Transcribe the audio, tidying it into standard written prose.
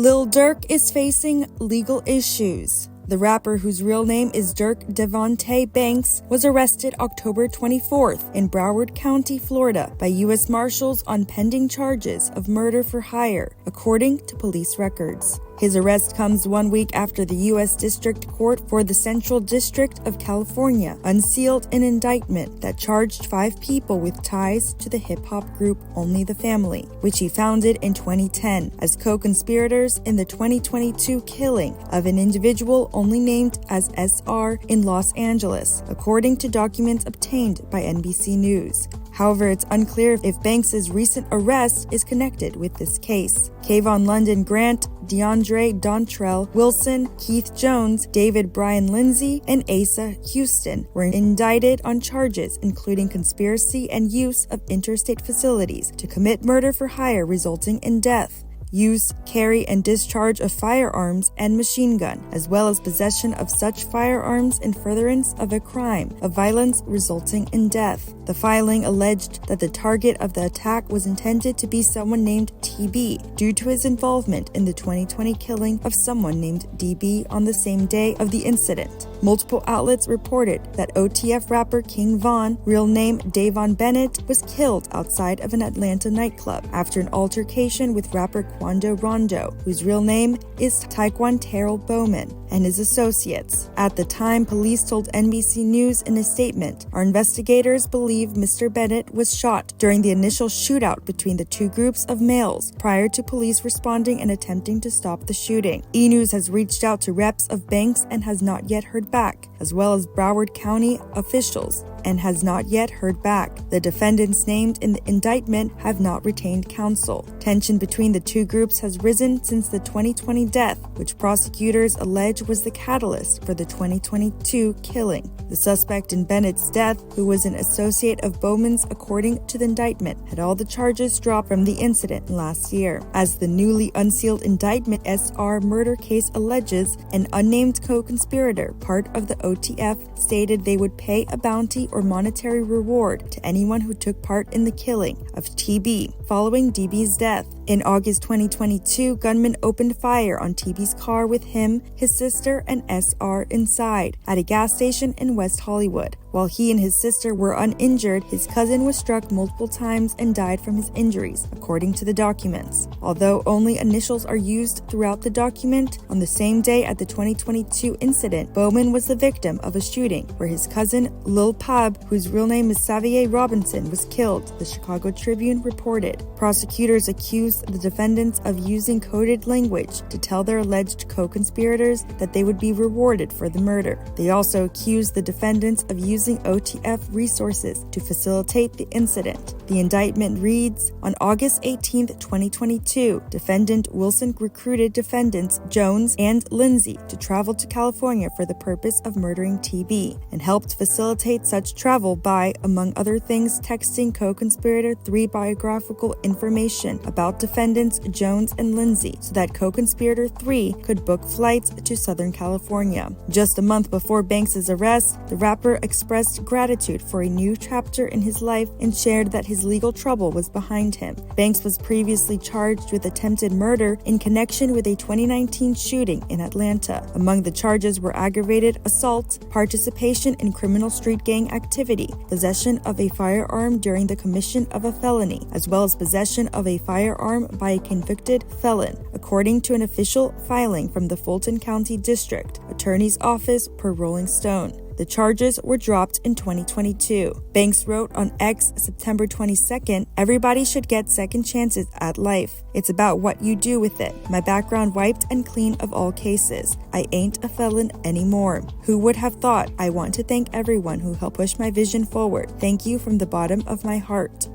Lil Durk is facing legal issues. The rapper, whose real name is Durk Devontay Banks, was arrested October 24th in Broward County, Florida, by U.S. Marshals on pending charges of murder for hire, according to police records. His arrest comes 1 week after the U.S. District Court for the Central District of California unsealed an indictment that charged 5 people with ties to the hip-hop group Only the Family, which he founded in 2010, as co-conspirators in the 2022 killing of an individual only named as SR in Los Angeles, according to documents obtained by NBC News. However, it's unclear if Banks' recent arrest is connected with this case. Kayvon London Grant, DeAndre Dontrell Wilson, Keith Jones, David Brian Lindsay, and Asa Houston were indicted on charges including conspiracy and use of interstate facilities to commit murder for hire resulting in death, use, carry, and discharge of firearms and machine gun, as well as possession of such firearms in furtherance of a crime of violence resulting in death. The filing alleged that the target of the attack was intended to be someone named TB due to his involvement in the 2020 killing of someone named DB on the same day of the incident. Multiple outlets reported that OTF rapper King Von, real name Davon Bennett, was killed outside of an Atlanta nightclub after an altercation with rapper Quando Rondo, whose real name is Taekwon Terrell Bowman, and his associates. At the time, police told NBC News in a statement, "Our investigators believe Mr. Bennett was shot during the initial shootout between the two groups of males prior to police responding and attempting to stop the shooting." E! News has reached out to reps of Banks and has not yet heard back, as well as Broward County officials, and has not yet heard back. The defendants named in the indictment have not retained counsel. Tension between the two groups has risen since the 2020 death, which prosecutors allege was the catalyst for the 2022 killing. The suspect in Bennett's death, who was an associate of Bowman's according to the indictment, had all the charges dropped from the incident last year. As the newly unsealed indictment SR murder case alleges, an unnamed co-conspirator, part of the OTF, stated they would pay a bounty or monetary reward to anyone who took part in the killing of TB following DB's death. In August 2022, gunmen opened fire on TB's car with him, his sister, and SR inside at a gas station in West Hollywood. While he and his sister were uninjured, his cousin was struck multiple times and died from his injuries, according to the documents. Although only initials are used throughout the document, on the same day at the 2022 incident, Bowman was the victim of a shooting where his cousin Lil Pub, whose real name is Xavier Robinson, was killed, the Chicago Tribune reported. Prosecutors accused the defendants of using coded language to tell their alleged co-conspirators that they would be rewarded for the murder. They also accused the defendants of using OTF resources to facilitate the incident. The indictment reads, on August 18, 2022, defendant Wilson recruited defendants Jones and Lindsay to travel to California for the purpose of murdering TB and helped facilitate such travel by, among other things, texting co-conspirator 3 biographical information about defendants Jones and Lindsay so that co-conspirator 3 could book flights to Southern California. Just a month before Banks' arrest, the rapper expressed gratitude for a new chapter in his life and shared that his legal trouble was behind him. Banks was previously charged with attempted murder in connection with a 2019 shooting in Atlanta. Among the charges were aggravated assault, participation in criminal street gang activity, possession of a firearm during the commission of a felony, as well as possession of a firearm by a convicted felon, according to an official filing from the Fulton County District Attorney's Office per Rolling Stone. The charges were dropped in 2022. Banks wrote on X September 22nd, "Everybody should get second chances at life. It's about what you do with it. My background wiped and clean of all cases. I ain't a felon anymore. Who would have thought? I want to thank everyone who helped push my vision forward. Thank you from the bottom of my heart."